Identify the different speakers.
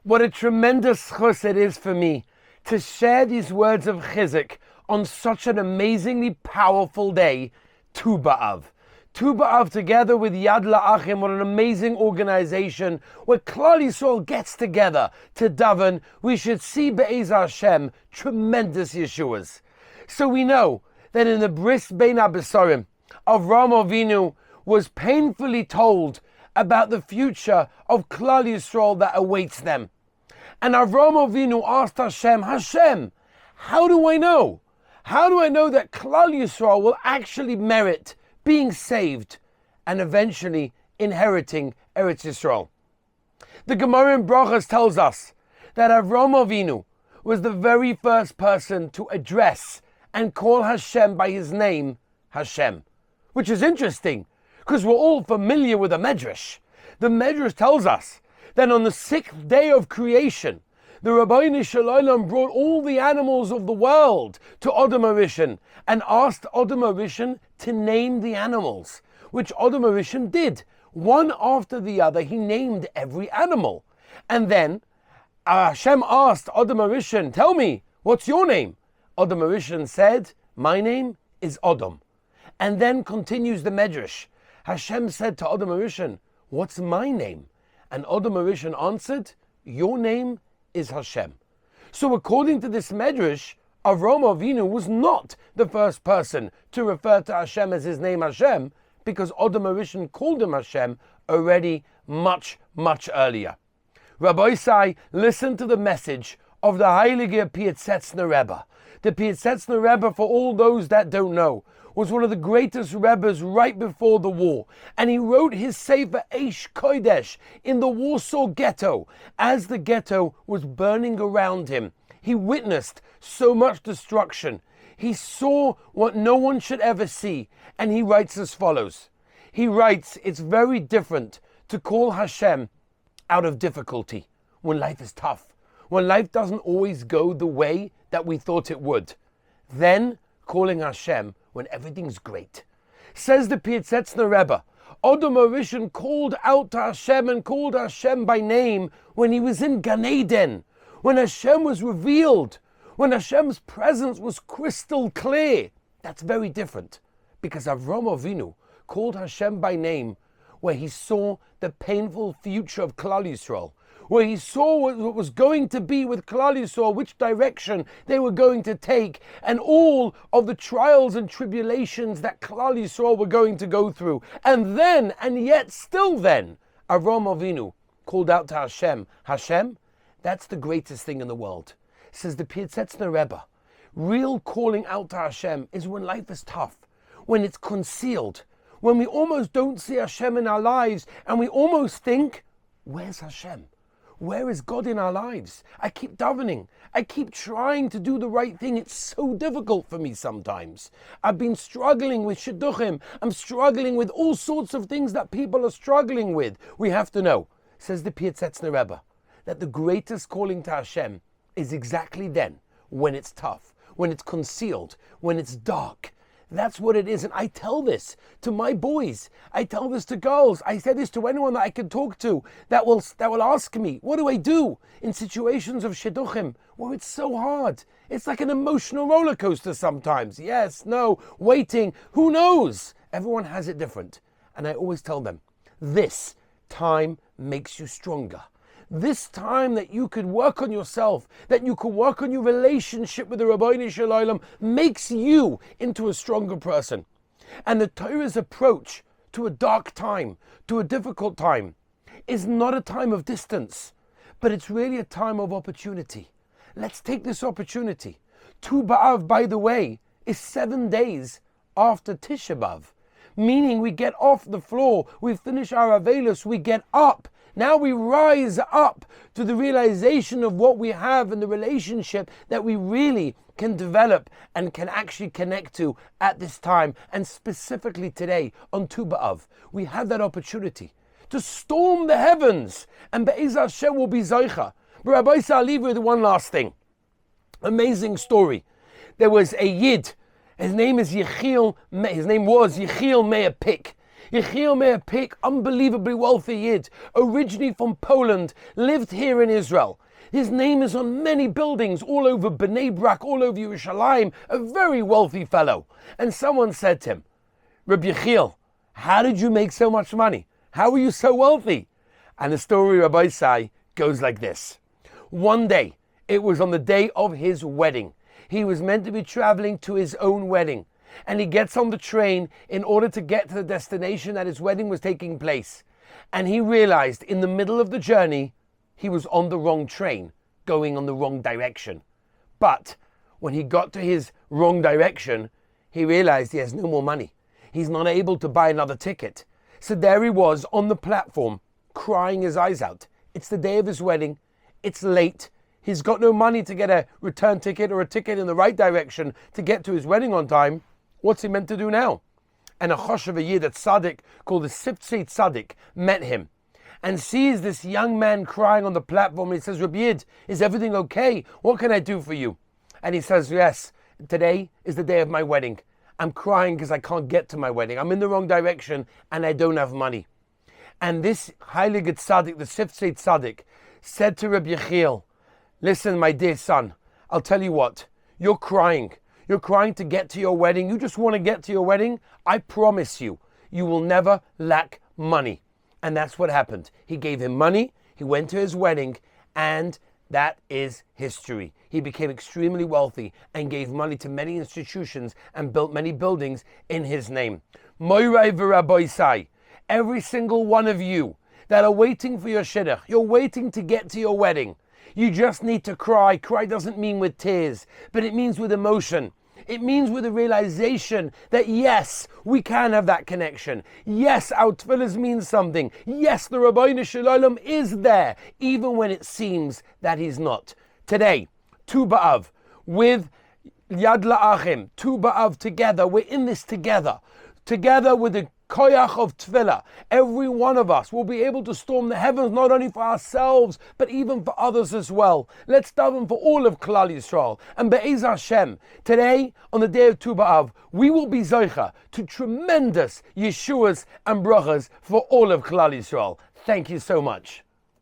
Speaker 1: What a tremendous chus it is for me to share these words of chizuk on such an amazingly powerful day, Tu B'Av. Tu B'Av together with Yad La'achim, what an amazing organization where Klal Yisrael gets together to daven. We should see Be'ez Hashem tremendous Yeshuas. So we know that in the Bris Bein HaBesarim, Avraham Avinu was painfully told about the future of Klal Yisrael that awaits them. And Avraham Avinu asked Hashem, how do I know? How do I know that Klal Yisrael will actually merit being saved and eventually inheriting Eretz Yisrael? The Gemara in Brachos tells us that Avraham Avinu was the very first person to address and call Hashem by his name, Hashem. Which is interesting, because we're all familiar with the Medrash. The Medrash tells us that on the 6th day of creation, the Rabbeinu Shalom brought all the animals of the world to Adam HaRishon and asked Adam HaRishon to name the animals, which Adam HaRishon did. One after the other, he named every animal. And then Hashem asked Adam HaRishon, tell me, what's your name? Adam HaRishon said, my name is Adam. And then continues the Medrash. Hashem said to Adam HaRishon, what's my name? And Adam HaRishon answered, your name is Hashem. So according to this Medrash, Avraham Avinu was not the first person to refer to Hashem as his name Hashem, because Adam HaRishon called him Hashem already much, much earlier. Rabbi Isai, listen to the message of the Heilige Pietzetzner Rebbe. The Pietzetzner Rebbe, for all those that don't know, was one of the greatest Rebbes right before the war. And he wrote his Sefer Eish Kodesh in the Warsaw Ghetto. As the ghetto was burning around him, he witnessed so much destruction. He saw what no one should ever see. And he writes as follows. He writes, it's very different to call Hashem out of difficulty, when life is tough, when life doesn't always go the way that we thought it would. Then calling Hashem when everything's great. Says the Pietzetzner Rebbe, Adam HaRishon called out to Hashem and called Hashem by name when he was in Gan Eden, when Hashem was revealed, when Hashem's presence was crystal clear. That's very different, because Avraham Avinu called Hashem by name where he saw the painful future of Klal Yisrael, where he saw what was going to be with Klal Yisrael, which direction they were going to take, and all of the trials and tribulations that Klal Yisrael were going to go through. And then, and yet still then, Avraham Avinu called out to Hashem, Hashem, that's the greatest thing in the world. Says the Pietzetzner Rebbe, real calling out to Hashem is when life is tough, when it's concealed, when we almost don't see Hashem in our lives, and we almost think, where's Hashem? Where is God in our lives? I keep davening. I keep trying to do the right thing. It's so difficult for me sometimes. I've been struggling with Shidduchim. I'm struggling with all sorts of things that people are struggling with. We have to know, says the Pietzetzner Rebbe, that the greatest calling to Hashem is exactly then, when it's tough, when it's concealed, when it's dark. That's what it is. And I tell this to my boys. I tell this to girls. I say this to anyone that I can talk to that will ask me, what do I do in situations of Shidduchim where it's so hard? It's like an emotional roller coaster sometimes. Yes, no, waiting. Who knows? Everyone has it different. And I always tell them, this time makes you stronger. This time that you could work on yourself, that you could work on your relationship with the Rabbeinu Shalom, makes you into a stronger person. And the Torah's approach to a dark time, to a difficult time, is not a time of distance, but it's really a time of opportunity. Let's take this opportunity. Tu B'Av, by the way, is 7 days after Tisha B'Av, meaning we get off the floor, we finish our Avelos, we get up. Now we rise up to the realization of what we have and the relationship that we really can develop and can actually connect to at this time. And specifically today on Tu B'Av, we have that opportunity to storm the heavens, and Be'ez Hashem will be Zoicha. But Rabbi Isai, I'll leave you with one last thing. Amazing story. There was a Yid. His name was Yechiel Meir Pick. Yechiel Meir Pick, unbelievably wealthy Yid, originally from Poland, lived here in Israel. His name is on many buildings all over Bnei Brak, all over Yerushalayim, a very wealthy fellow. And someone said to him, Rabbi Yechiel, how did you make so much money? How were you so wealthy? And the story, Rabbi Isai, goes like this. One day, it was on the day of his wedding. He was meant to be traveling to his own wedding. And he gets on the train in order to get to the destination that his wedding was taking place. And he realized in the middle of the journey, he was on the wrong train, going on the wrong direction. But when he got to his wrong direction, he realized he has no more money. He's not able to buy another ticket. So there he was on the platform, crying his eyes out. It's the day of his wedding. It's late. He's got no money to get a return ticket or a ticket in the right direction to get to his wedding on time. What's he meant to do now? And a choshev, a Yid, a tzaddik called the Siftzei Tzaddik, met him and sees this young man crying on the platform. And he says, Rabbi Yid, is everything okay? What can I do for you? And he says, yes, today is the day of my wedding. I'm crying because I can't get to my wedding. I'm in the wrong direction and I don't have money. And this heilige tzaddik, the Siftzei Tzaddik, said to Rabbi Yechiel, listen, my dear son, I'll tell you what, you're crying. You're crying to get to your wedding. You just want to get to your wedding. I promise you, you will never lack money. And that's what happened. He gave him money. He went to his wedding, and that is history. He became extremely wealthy and gave money to many institutions and built many buildings in his name. Moirai v'Rabbi Isai, every single one of you that are waiting for your Shidduch, you're waiting to get to your wedding. You just need to cry. Cry doesn't mean with tears, but it means with emotion. It means with a realization that yes, we can have that connection. Yes, our tefillahs mean something. Yes, the Rabbeinu Shalom is there, even when it seems that he's not. Today, Tu B'Av, with Yad La'achim, Tu B'Av together, we're in this together with the koyach of tefillah. Every one of us will be able to storm the heavens, not only for ourselves, but even for others as well. Let's daven for all of Klal Yisrael. And Be'ez Hashem, today, on the day of Tu B'Av, we will be zoicha to tremendous Yeshuas and brachas for all of Klal Yisrael. Thank you so much.